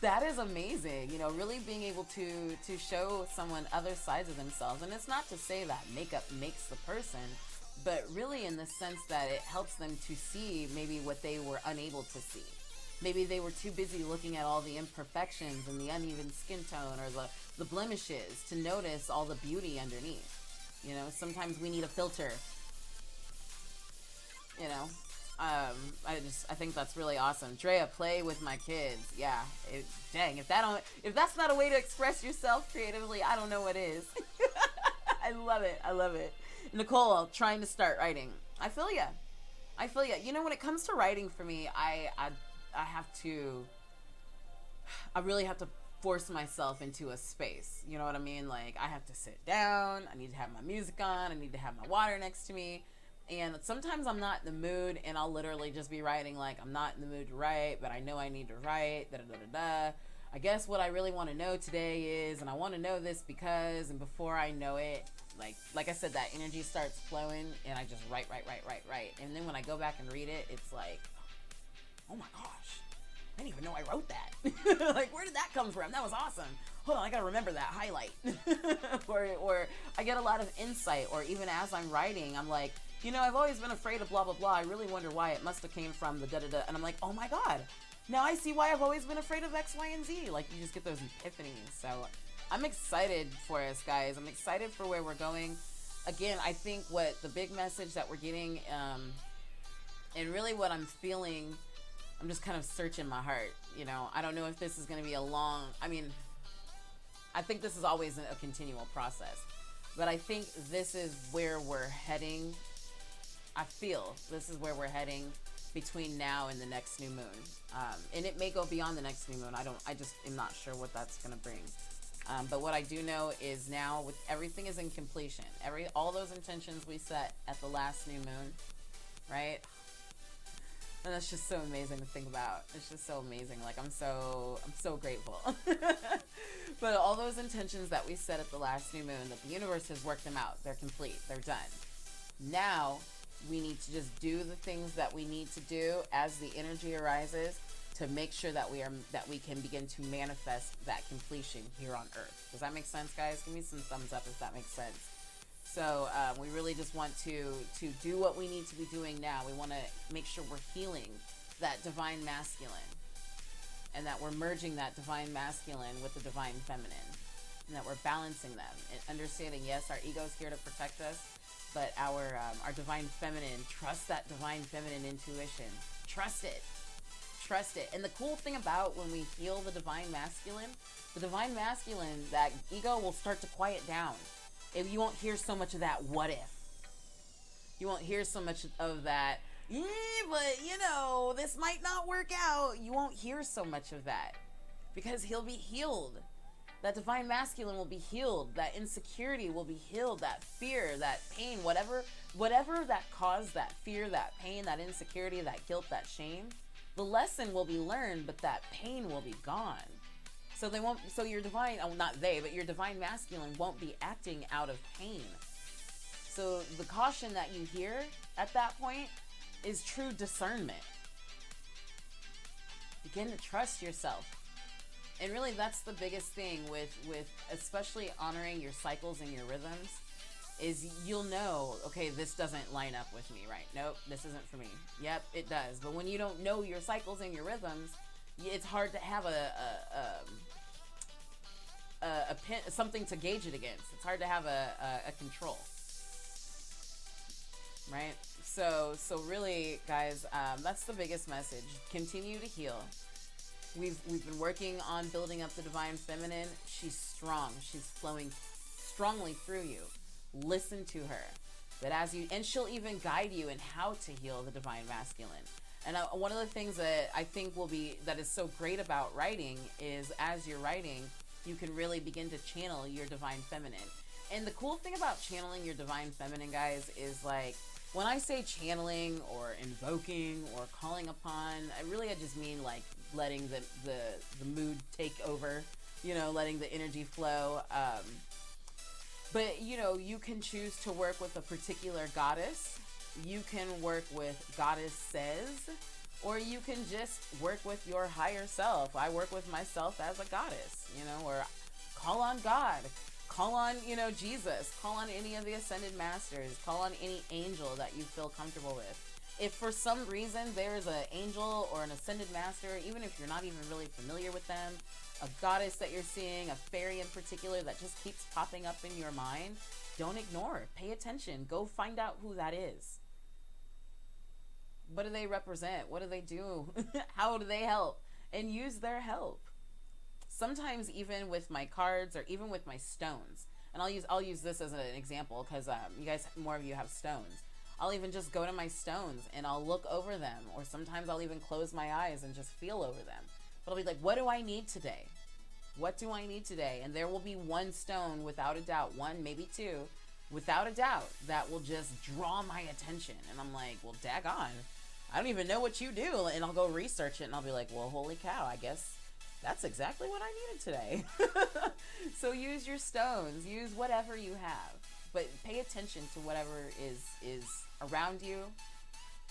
that is amazing, really being able to show someone other sides of themselves. And it's not to say that makeup makes the person, but really in the sense that it helps them to see maybe what they were unable to see. Maybe they were too busy looking at all the imperfections and the uneven skin tone or the blemishes to notice all the beauty underneath. Sometimes we need a filter. I think that's really awesome. Drea, play with my kids. Yeah. Dang, if that's not a way to express yourself creatively, I don't know what is. I love it. Nicole, trying to start writing. I feel ya. When it comes to writing for me, I really have to force myself into a space. You know what I mean? Like, I have to sit down. I need to have my music on. I need to have my water next to me. And sometimes I'm not in the mood, and I'll literally just be writing like, I'm not in the mood to write, but I know I need to write, da-da-da-da-da. I guess what I really want to know today is, and I want to know this because, and before I know it, like I said, that energy starts flowing, and I just write. And then when I go back and read it, it's like, oh my gosh, I didn't even know I wrote that. Like, where did that come from? That was awesome. Hold on, I gotta remember that highlight. or I get a lot of insight, or even as I'm writing, I'm like, I've always been afraid of blah, blah, blah. I really wonder why. It must have came from the da-da-da. And I'm like, oh my God, now I see why I've always been afraid of X, Y, and Z. Like, you just get those epiphanies. So I'm excited for us, guys. I'm excited for where we're going. Again, I think what the big message that we're getting, and really what I'm feeling, I'm just kind of searching my heart. I don't know if this is going to be I think this is always a continual process. But I think this is where we're heading. I feel this is where we're heading between now and the next new moon. And it may go beyond the next new moon. I just am not sure what that's going to bring. But what I do know is now with everything is in completion. All those intentions we set at the last new moon, right? And that's just so amazing to think about. It's just so amazing. Like, I'm so grateful. But all those intentions that we set at the last new moon, that the universe has worked them out. They're complete. They're done. Now we need to just do the things that we need to do as the energy arises to make sure that we can begin to manifest that completion here on Earth. Does that make sense, guys? Give me some thumbs up if that makes sense. So we really just want to do what we need to be doing now. We want to make sure we're healing that divine masculine, and that we're merging that divine masculine with the divine feminine, and that we're balancing them and understanding, yes, our ego is here to protect us, but our divine feminine, trust that divine feminine intuition. Trust it. And the cool thing about when we heal the divine masculine, that ego will start to quiet down. If you won't hear so much of that what if. You won't hear so much of that, but this might not work out. You won't hear so much of that because he'll be healed. That divine masculine will be healed. That insecurity will be healed. That fear, that pain, whatever that caused that fear, that pain, that insecurity, that guilt, that shame, the lesson will be learned, but that pain will be gone. So they won't, so your divine, oh, not they, but your divine masculine won't be acting out of pain. So the caution that you hear at that point is true discernment. Begin to trust yourself. And really that's the biggest thing with especially honoring your cycles and your rhythms, is you'll know, okay, this doesn't line up with me, right? Nope, this isn't for me. Yep, it does. But when you don't know your cycles and your rhythms, it's hard to have something to gauge it against. It's hard to have a control, right? So really, guys, that's the biggest message. Continue to heal. We've been working on building up the divine feminine. She's strong. She's flowing strongly through you. Listen to her. But and she'll even guide you in how to heal the divine masculine. And one of the things that I think that is so great about writing is, as you're writing, you can really begin to channel your divine feminine. And the cool thing about channeling your divine feminine, guys, is like, when I say channeling or invoking or calling upon, I just mean like letting the mood take over, letting the energy flow. But, you can choose to work with a particular goddess. You can work with goddesses, or you can just work with your higher self. I work with myself as a goddess, or call on God, call on, Jesus, call on any of the ascended masters, call on any angel that you feel comfortable with. If for some reason there's an angel or an ascended master, even if you're not even really familiar with them, a goddess that you're seeing, a fairy in particular that just keeps popping up in your mind, don't ignore it. Pay attention. Go find out who that is. What do they represent? What do they do? How do they help? And use their help. Sometimes even with my cards or even with my stones, and I'll use this as an example because you guys, more of you have stones. I'll even just go to my stones and I'll look over them, or sometimes I'll even close my eyes and just feel over them. But I'll be like, what do I need today? What do I need today? And there will be one stone, without a doubt, one, maybe two, without a doubt, that will just draw my attention. And I'm like, well, daggone, I don't even know what you do. And I'll go research it and I'll be like, well, holy cow, I guess that's exactly what I needed today. So use your stones, use whatever you have, but pay attention to whatever is around you.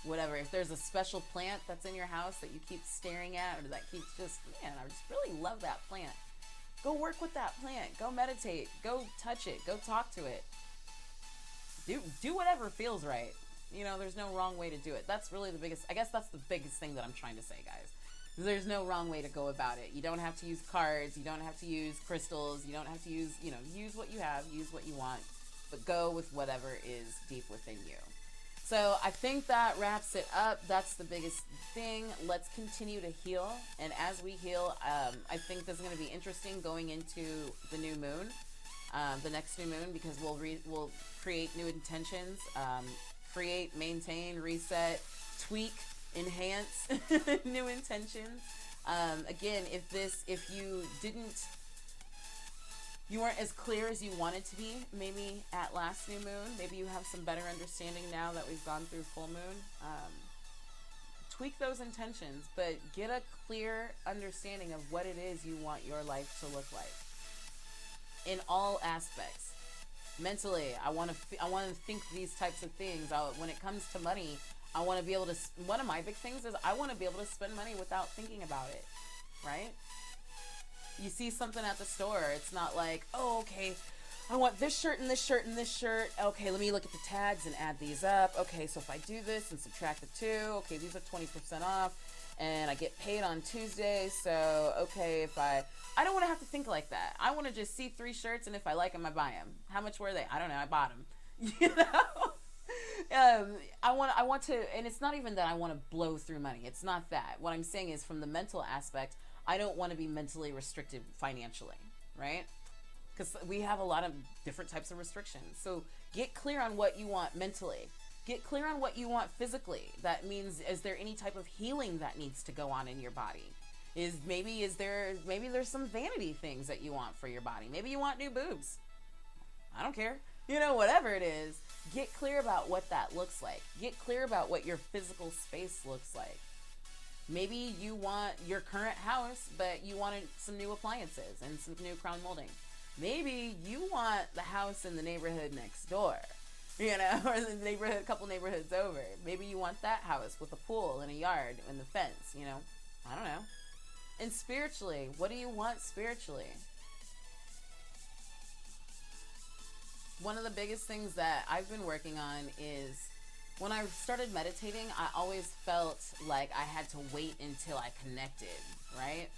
Whatever, if there's a special plant that's in your house that you keep staring at, or that keeps just, man, I just really love that plant. Go work with that plant. Go meditate. Go touch it. Go talk to it. Do whatever feels right. There's no wrong way to do it. That's really that's the biggest thing that I'm trying to say, guys. There's no wrong way to go about it. You don't have to use cards. You don't have to use crystals. You don't have to use, use what you have, use what you want, but go with whatever is deep within you. So I think that wraps it up. That's the biggest thing. Let's continue to heal. And as we heal, I think this is going to be interesting going into the new moon, the next new moon, because we'll create new intentions, create, maintain, reset, tweak, enhance new intentions. Again, if you weren't as clear as you wanted to be maybe at last new moon, maybe you have some better understanding now that we've gone through full moon. Tweak those intentions, but get a clear understanding of what it is you want your life to look like in all aspects. Mentally, I want to think these types of things. When it comes to money, I want to be able to, one of my big things is I want to be able to spend money without thinking about it, right? You see something at the store, it's not like, oh, okay, I want this shirt and this shirt and this shirt. Okay, let me look at the tags and add these up. Okay, so if I do this and subtract the two, okay, these are 20% off, and I get paid on Tuesday, so, okay, I don't want to have to think like that. I want to just see 3 shirts, and if I like them, I buy them. How much were they? I don't know, I bought them. I want to, and it's not even that I want to blow through money. It's not that. What I'm saying is, from the mental aspect, I don't want to be mentally restricted financially, right? Because we have a lot of different types of restrictions. So get clear on what you want mentally. Get clear on what you want physically. That means, is there any type of healing that needs to go on in your body? Maybe there's some vanity things that you want for your body. Maybe you want new boobs. I don't care. Whatever it is, get clear about what that looks like. Get clear about what your physical space looks like. Maybe you want your current house, but you wanted some new appliances and some new crown molding. Maybe you want the house in the neighborhood next door, or the neighborhood, a couple neighborhoods over. Maybe you want that house with a pool and a yard and the fence, I don't know. And spiritually, what do you want spiritually? One of the biggest things that I've been working on is when I started meditating, I always felt like I had to wait until I connected, right?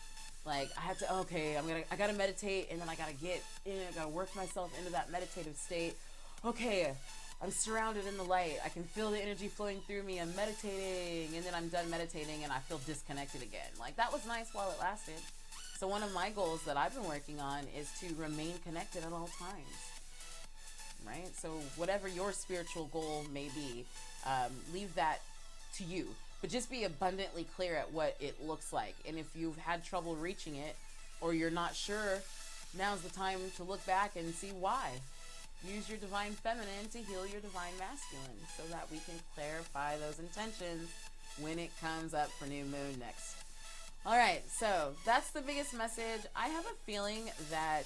Like I had to, I gotta meditate, and then I gotta get in, I gotta work myself into that meditative state. Okay, I'm surrounded in the light. I can feel the energy flowing through me. I'm meditating, and then I'm done meditating, and I feel disconnected again. Like that was nice while it lasted. So one of my goals that I've been working on is to remain connected at all times. Right? So whatever your spiritual goal may be, leave that to you. But just be abundantly clear at what it looks like. And if you've had trouble reaching it, or you're not sure, now's the time to look back and see why. Use your divine feminine to heal your divine masculine so that we can clarify those intentions when it comes up for new moon next. All right, so that's the biggest message. I have a feeling that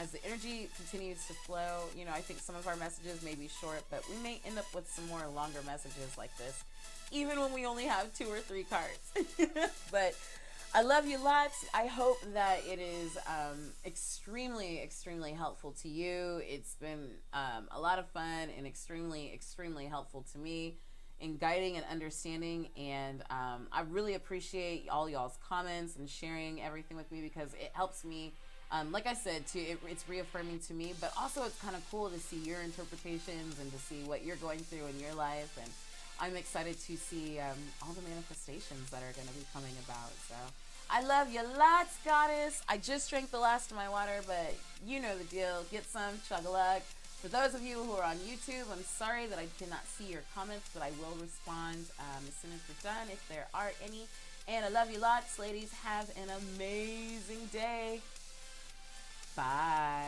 as the energy continues to flow, I think some of our messages may be short, but we may end up with some more longer messages like this, even when we only have 2 or 3 cards. But I love you lots. I hope that it is extremely, extremely helpful to you. It's been a lot of fun and extremely, extremely helpful to me in guiding and understanding, and I really appreciate all y'all's comments and sharing everything with me, because it helps me, like I said, it's reaffirming to me, but also it's kind of cool to see your interpretations and to see what you're going through in your life, and I'm excited to see all the manifestations that are going to be coming about. So I love you lots, goddess. I just drank the last of my water, but you know the deal. Get some, chug-a-lug. For those of you who are on YouTube, I'm sorry that I cannot see your comments, but I will respond as soon as we're done, if there are any. And I love you lots, ladies. Have an amazing day. Bye.